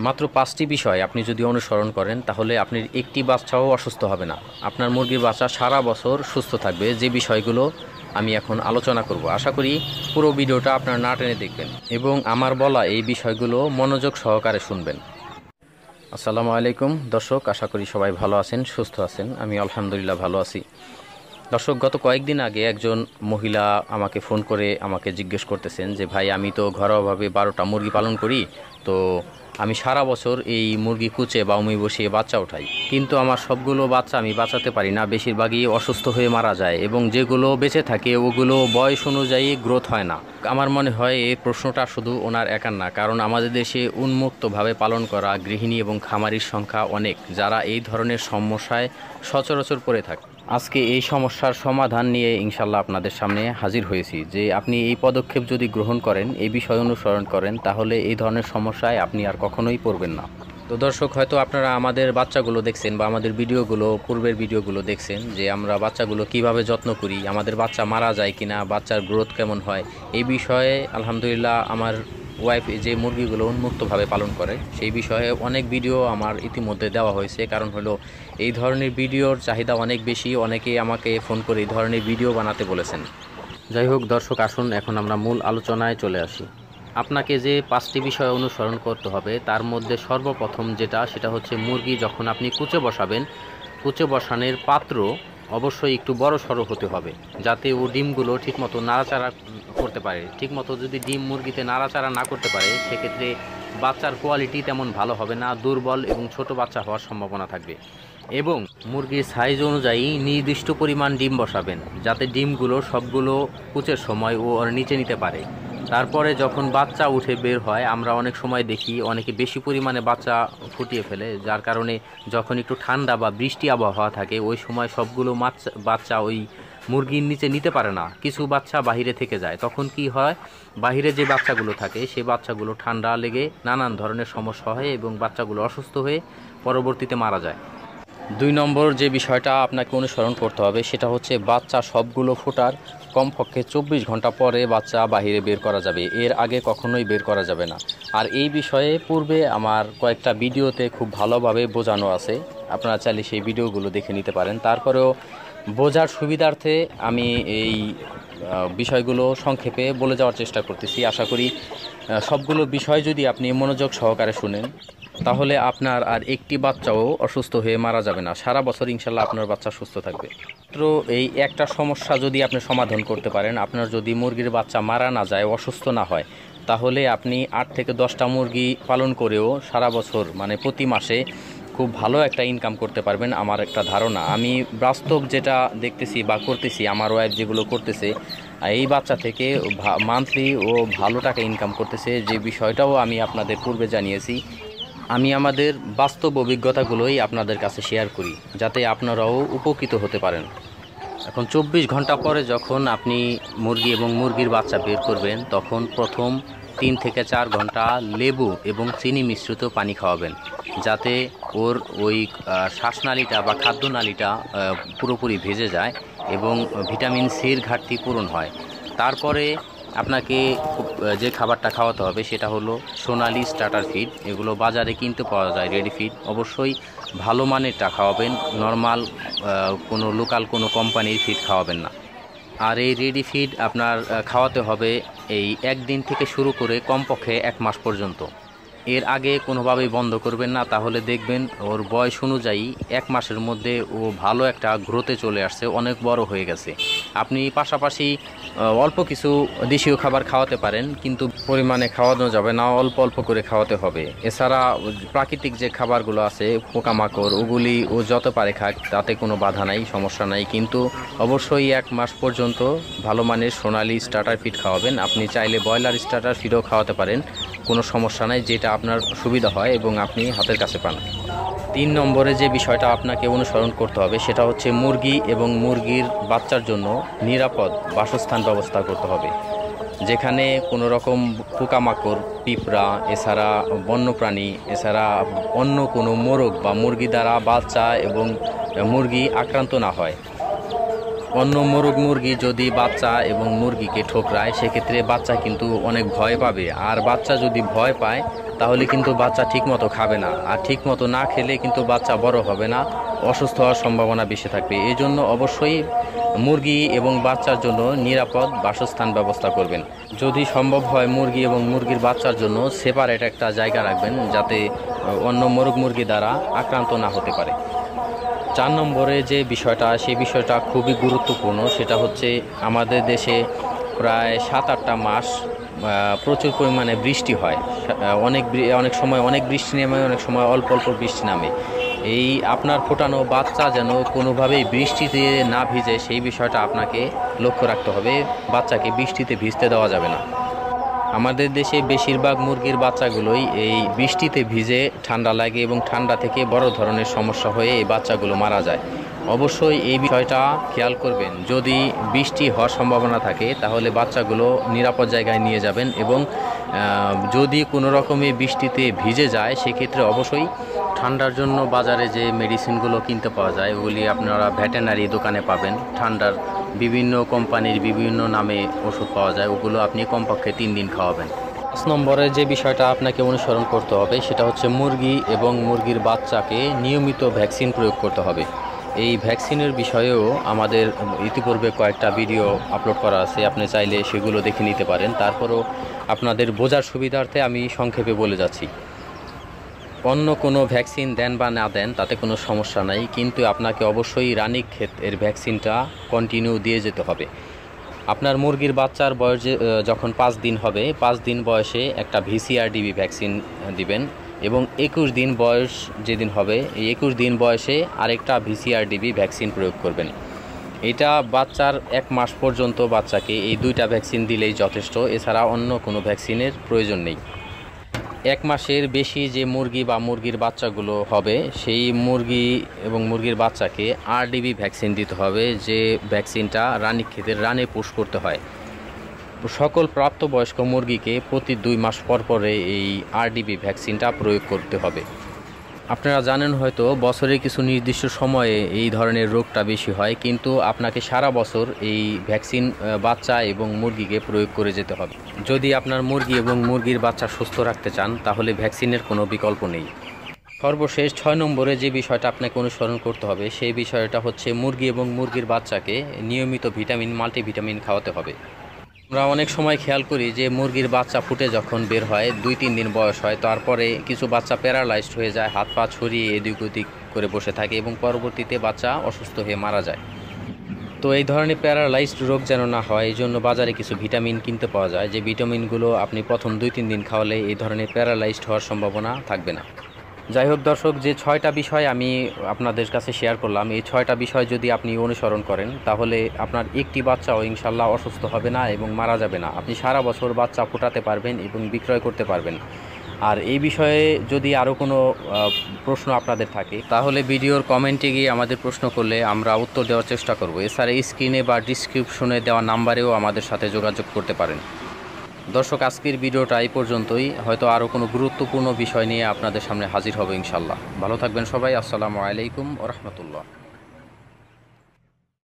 মাত্র 5টি বিষয় আপনি যদি অনুসরণ করেন তাহলে আপনার একটি বাচ্চাও অসুস্থ হবে না। আপনার মুরগির বাচ্চা সারা বছর সুস্থ থাকবে। যে বিষয়গুলো আমি এখন আলোচনা করব, আশা করি পুরো ভিডিওটা আপনারা না টেনে দেখবেন এবং আমার বলা এই বিষয়গুলো মনোযোগ সহকারে শুনবেন। আসসালামু আলাইকুম দর্শক, আশা করি সবাই ভালো আছেন, সুস্থ আছেন। আমি আলহামদুলিল্লাহ ভালো আছি। দর্শক, গত কয়েকদিন আগে একজন মহিলা আমাকে ফোন করে আমাকে জিজ্ঞেস করতেছেন যে ভাই, আমি তো ঘরোয়াভাবে 12টা মুরগি পালন করি, তো আমি সারা বছর এই মুরগি কুচে বা উমি বসিয়ে বাচ্চা ওঠাই, কিন্তু আমার সবগুলো বাচ্চা আমি বাঁচাতে পারি না, বেশিরভাগই অসুস্থ হয়ে মারা যায় এবং যেগুলো বেঁচে থাকে ওগুলো বয়স অনুযায়ী গ্রোথ হয় না। আমার মনে হয় এই প্রশ্নটা শুধু ওনার একার না, কারণ আমাদের দেশে উন্মুক্তভাবে পালন করা গৃহিণী এবং খামারির সংখ্যা অনেক, যারা এই ধরনের সমস্যায় সচরাচর পড়ে থাকে। আজকে এই সমস্যার সমাধান নিয়ে ইনশাল্লাহ আপনাদের সামনে হাজির হয়েছি যে আপনি এই পদক্ষেপ যদি গ্রহণ করেন, এই বিষয় অনুসরণ করেন, তাহলে এই ধরনের সমস্যায় আপনি আর কখনোই পড়বেন না। তো দর্শক, হয়তো আপনারা আমাদের বাচ্চাগুলো দেখছেন বা আমাদের ভিডিওগুলো, পূর্বের ভিডিওগুলো দেখছেন যে আমরা বাচ্চাগুলো কিভাবে যত্ন করি, আমাদের বাচ্চা মারা যায় কিনা, বাচ্চার গ্রোথ কেমন হয়। এই বিষয়ে আলহামদুলিল্লাহ আমার ওয়াইফ যে মুরগিগুলো উন্মুক্তভাবে পালন করে সেই বিষয়ে অনেক ভিডিও আমার ইতিমধ্যে দেওয়া হয়েছে। কারণ হলো এই ধরনের ভিডিওর চাহিদা অনেক বেশি, অনেকেই আমাকে ফোন করে এই ধরনের ভিডিও বানাতে বলেছেন। যাই হোক দর্শক, আসুন এখন আমরা মূল আলোচনায় চলে আসি। আপনাকে যে 5টি বিষয় অনুসরণ করতে হবে তার মধ্যে সর্বপ্রথম সেটা হচ্ছে মুরগি যখন আপনি কুচে বসাবেন, কুচে বসানোর পাত্র অবশ্যই একটু বড় সড়ো হতে হবে, যাতে ও ডিমগুলো ঠিকমতো নাড়াচাড়া করতে পারে। ঠিকমতো যদি ডিম মুরগিতে নাড়াচাড়া না করতে পারে, সেক্ষেত্রে বাচ্চার কোয়ালিটি তেমন ভালো হবে না, দুর্বল এবং ছোট বাচ্চা হওয়ার সম্ভাবনা থাকবে। এবং মুরগির সাইজ অনুযায়ী নির্দিষ্ট পরিমাণ ডিম বসাবেন, যাতে ডিমগুলো সবগুলো কুচের সময় ও ওর নিচে নিতে পারে। তারপরে যখন বাচ্চা উঠে বের হয়, আমরা অনেক সময় দেখি অনেকে বেশি পরিমাণে বাচ্চা ফুটিয়ে ফেলে, যার কারণে যখন একটু ঠান্ডা বা বৃষ্টি আবহাওয়া থাকে ওই সময় সবগুলো বাচ্চা ওই মুরগির নিচে নিতে পারে না, কিছু বাচ্চা বাহিরে থেকে যায়। তখন কি হয়, বাহিরে যে বাচ্চাগুলো থাকে সেই বাচ্চাগুলো ঠান্ডা লেগে নানান ধরনের সমস্যা হয় এবং বাচ্চাগুলো অসুস্থ হয়ে পরবর্তীতে মারা যায়। 2 নম্বর যে বিষয়টা আপনাকে অনুসরণ করতে হবে সেটা হচ্ছে বাচ্চা সবগুলো ফোটার কমপক্ষে 24 ঘন্টা পরে বাচ্চা বাহিরে বের করা যাবে, এর আগে কখনোই বের করা যাবে না। আর এই বিষয়ে পূর্বে আমার কয়েকটা ভিডিওতে খুব ভালোভাবে বোঝানো আছে, আপনারা চাইলে সেই ভিডিওগুলো দেখে নিতে পারেন। তারপরেও বোঝার সুবিধার্থে আমি এই বিষয়গুলো সংক্ষেপে বলে যাওয়ার চেষ্টা করতেছি। আশা করি সবগুলো বিষয় যদি আপনি মনোযোগ সহকারে শুনেন, তাহলে আপনার আর একটি বাচ্চাও অসুস্থ হয়ে মারা যাবে না, সারা বছর ইনশাল্লাহ আপনার বাচ্চা সুস্থ থাকবে। তো এই একটা সমস্যা যদি আপনি সমাধান করতে পারেন, আপনার যদি মুরগির বাচ্চা মারা না যায়, অসুস্থ না হয়, তাহলে আপনি 8 থেকে 10টা মুরগি পালন করেও সারা বছর মানে প্রতি মাসে খুব ভালো একটা ইনকাম করতে পারবেন। আমার একটা ধারণা, আমি বাস্তব যেটা দেখতেছি বা করতেছি, আমার ওয়াইফ যেগুলো করতেছে, এই বাচ্চা থেকে মান্থলি ও ভালো টাকা ইনকাম করতেছে। যে বিষয়টাও আমি আপনাদের পূর্বে জানিয়েছি, আমি আমাদের বাস্তব অভিজ্ঞতাগুলোই আপনাদের কাছে শেয়ার করি, যাতে আপনারাও উপকৃত হতে পারেন। এখন 24 ঘন্টা পরে যখন আপনি মুরগি এবং মুরগির বাচ্চা বের করবেন, তখন প্রথম 3 থেকে 4 ঘন্টা লেবু এবং চিনি মিশ্রিত পানি খাওয়াবেন, যাতে ওর ওই শ্বাসনালীটা বা খাদ্যনালীটা পুরোপুরি ভেজে যায় এবং ভিটামিন সির ঘাটতি পূরণ হয়। তারপরে আপনাকে যে খাবারটা খাওয়াতে হবে সেটা হলো সোনালি স্টার্টার ফিড। এগুলো বাজারে কিনতে পাওয়া যায় রেডি ফিড, অবশ্যই ভালো মানেরটা খাওয়াবেন, নর্মাল কোনো লোকাল কোনো কোম্পানির ফিড খাওয়াবেন না। আর এই রেডি ফিড আপনার খাওয়াতে হবে এই 1 দিন থেকে শুরু করে কমপক্ষে 1 মাস পর্যন্ত। এর আগে কোনোভাবেই বন্ধ করবেন না, তাহলে দেখবেন ওর বয়স অনুযায়ী 1 মাসের মধ্যে ও ভালো একটা গ্রোথে চলে আসছে, অনেক বড় হয়ে গেছে। আপনি পাশাপাশি অল্প কিছু দেশীয় খাবার খাওয়াতে পারেন, কিন্তু পরিমাণে খাওয়ানো যাবে না, অল্প অল্প করে খাওয়াতে হবে। এছাড়া প্রাকৃতিক যে খাবারগুলো আছে পোকামাকড়, ওগুলি ও যত পারে খাক, তাতে কোনো বাধা নাই, সমস্যা নাই, কিন্তু অবশ্যই 1 মাস পর্যন্ত ভালো মানের সোনালি স্টার্টার ফিড খাওয়াবেন। আপনি চাইলে ব্রয়লার স্টার্টার ফিডও খাওয়াতে পারেন, কোনো সমস্যা নাই, যেটা আপনার সুবিধা হয় এবং আপনি হাতের কাছে পান। 3 নম্বরে যে বিষয়টা আপনাকে অনুসরণ করতে হবে সেটা হচ্ছে মুরগি এবং মুরগির বাচ্চার জন্য নিরাপদ বাসস্থান ব্যবস্থা করতে হবে, যেখানে কোনো রকম পোকামাকড়, পিঁপড়া, এছাড়া বন্যপ্রাণী, এছাড়া অন্য কোনো মোরগ বা মুরগি দ্বারা বাচ্চা এবং মুরগি আক্রান্ত না হয়। অন্য মোরগ মুরগি যদি বাচ্চা এবং মুরগিকে ঠোকরায় সেক্ষেত্রে বাচ্চা কিন্তু অনেক ভয় পাবে, আর বাচ্চা যদি ভয় পায় তাহলে কিন্তু বাচ্চা ঠিকমতো খাবে না, আর ঠিকমতো না খেলে কিন্তু বাচ্চা বড় হবে না, অসুস্থ হওয়ার সম্ভাবনা বেশি থাকবে। এই জন্য অবশ্যই মুরগি এবং বাচ্চার জন্য নিরাপদ বাসস্থান ব্যবস্থা করবেন। যদি সম্ভব হয় মুরগি এবং মুরগির বাচ্চার জন্য সেপারেট একটা জায়গা রাখবেন, যাতে অন্য মোরগ মুরগি দ্বারা আক্রান্ত না হতে পারে। 4 নম্বরে যে বিষয়টা, সেই বিষয়টা খুবই গুরুত্বপূর্ণ। সেটা হচ্ছে আমাদের দেশে প্রায় 7-8টা মাস প্রচুর পরিমাণে বৃষ্টি হয়। অনেক সময় অনেক বৃষ্টি নামে, অনেক সময় অল্প অল্প বৃষ্টি নামে। এই আপনার ফোটানো বাচ্চা যেন কোনোভাবেই বৃষ্টিতে না ভিজে, সেই বিষয়টা আপনাকে লক্ষ্য রাখতে হবে। বাচ্চাকে বৃষ্টিতে ভিজতে দেওয়া যাবে না। আমাদের দেশে বেশিরভাগ মুরগির বাচ্চাগুলোই এই বৃষ্টিতে ভিজে ঠান্ডা লাগে এবং ঠান্ডা থেকে বড় ধরনের সমস্যা হয়ে এই বাচ্চাগুলো মারা যায়। অবশ্যই এই বিষয়টা খেয়াল করবেন। যদি বৃষ্টি হওয়ার সম্ভাবনা থাকে তাহলে বাচ্চাগুলো নিরাপদ জায়গায় নিয়ে যাবেন, এবং যদি কোনো রকমে বৃষ্টিতে ভিজে যায় সেক্ষেত্রে অবশ্যই ঠান্ডার জন্য বাজারে যে মেডিসিনগুলো কিনতে পাওয়া যায় ওগুলি আপনারা ভেটেরিনারি দোকানে পাবেন। ঠান্ডার বিভিন্ন কোম্পানির বিভিন্ন নামে ওষুধ পাওয়া যায়, ওগুলো আপনি কমপক্ষে 3 দিন খাওয়াবেন। 5 নম্বরে যে বিষয়টা আপনাকে অনুসরণ করতে হবে সেটা হচ্ছে মুরগি এবং মুরগির বাচ্চাকে নিয়মিত ভ্যাকসিন প্রয়োগ করতে হবে। এই ভ্যাকসিনের বিষয়েও আমাদের ইতিপূর্বে কয়েকটা ভিডিও আপলোড করা আছে, আপনি চাইলে সেগুলো দেখে নিতে পারেন। তারপরও আপনাদের বোঝার সুবিধার্থে আমি সংক্ষেপে বলে যাচ্ছি। অন্য কোনো ভ্যাকসিন দেন বা না দেন তাতে কোনো সমস্যা নাই, কিন্তু আপনাকে অবশ্যই রানীক্ষেত এর ভ্যাকসিনটা কন্টিনিউ দিয়ে যেতে হবে। আপনার মুরগির বাচ্চার বয়স যখন 5 দিন হবে, 5 দিন বয়সে একটা VCRDB ভ্যাকসিন দিবেন, এবং 21 দিন বয়স যেদিন হবে এই 21 দিন বয়সে আরেকটা VCRDB ভ্যাকসিন প্রয়োগ করবেন। এটা বাচ্চার 1 মাস পর্যন্ত বাচ্চাকে এই 2টা ভ্যাকসিন দিলেই যথেষ্ট, এছাড়া অন্য কোনো ভ্যাকসিনের প্রয়োজন নেই। 1 মাসের বেশি যে মুরগি বা মুরগির বাচ্চাগুলো হবে সেই মুরগি এবং মুরগির বাচ্চাকে RDB ভ্যাকসিন দিতে হবে, যে ভ্যাকসিনটা রানীক্ষেতের রানে পুশ করতে হয়। সকল প্রাপ্তবয়স্ক মুরগিকে প্রতি 2 মাস পর পরে এই RDB ভ্যাকসিনটা প্রয়োগ করতে হবে। আপনারা জানেন হয়তো বছরে কিছু নির্দিষ্ট সময়ে এই ধরনের রোগটা বেশি হয়, কিন্তু আপনাকে সারা বছর এই ভ্যাকসিন বাচ্চা এবং মুরগিকে প্রয়োগ করে যেতে হবে। যদি আপনার মুরগি এবং মুরগির বাচ্চা সুস্থ রাখতে চান তাহলে ভ্যাকসিনের কোনো বিকল্প নেই। সর্বশেষ 6 নম্বরে যে বিষয়টা আপনাকে অনুসরণ করতে হবে সেই বিষয়টা হচ্ছে মুরগি এবং মুরগির বাচ্চাকে নিয়মিত ভিটামিন, মাল্টিভিটামিন খাওয়াতে হবে। আমরা অনেক সময় খেয়াল করি যে মুরগির বাচ্চা ফুটে যখন বের হয় 2-3 দিন বয়স হয়, তারপরে কিছু বাচ্চা প্যারালাইজড হয়ে যায়, হাত পা ছড়িয়ে এদিক ওদিক করে বসে থাকে এবং পরবর্তীতে বাচ্চা অসুস্থ হয়ে মারা যায়। তো এই ধরনের প্যারালাইজড রোগ যেন না হয় এই জন্য বাজারে কিছু ভিটামিন কিনতে পাওয়া যায়, যে ভিটামিনগুলো আপনি প্রথম 2-3 দিন খাওয়ালে এই ধরনের প্যারালাইজড হওয়ার সম্ভাবনা থাকবে না। যাই হোক দর্শক, যে 6টা বিষয় আমি আপনাদের কাছে শেয়ার করলাম, এই 6টা বিষয় যদি আপনি অনুসরণ করেন তাহলে আপনার একটি বাচ্চাও ইনশাল্লাহ অসুস্থ হবে না এবং মারা যাবে না। আপনি সারা বছর বাচ্চা ফোটাতে পারবেন এবং বিক্রয় করতে পারবেন। আর এই বিষয়ে যদি আরও কোনো প্রশ্ন আপনাদের থাকে তাহলে ভিডিওর কমেন্টে গিয়ে আমাদের প্রশ্ন করলে আমরা উত্তর দেওয়ার চেষ্টা করব। এছাড়া স্ক্রিনে বা ডিসক্রিপশনে দেওয়া নাম্বারেও আমাদের সাথে যোগাযোগ করতে পারেন। দর্শক, আজকের ভিডিওটা এই পর্যন্তই। হয়তো আরও কোনো গুরুত্বপূর্ণ বিষয় নিয়ে আপনাদের সামনে হাজির হবে ইনশাল্লাহ। ভালো থাকবেন সবাই। আসসালামু আলাইকুম ওয়া রাহমাতুল্লাহ।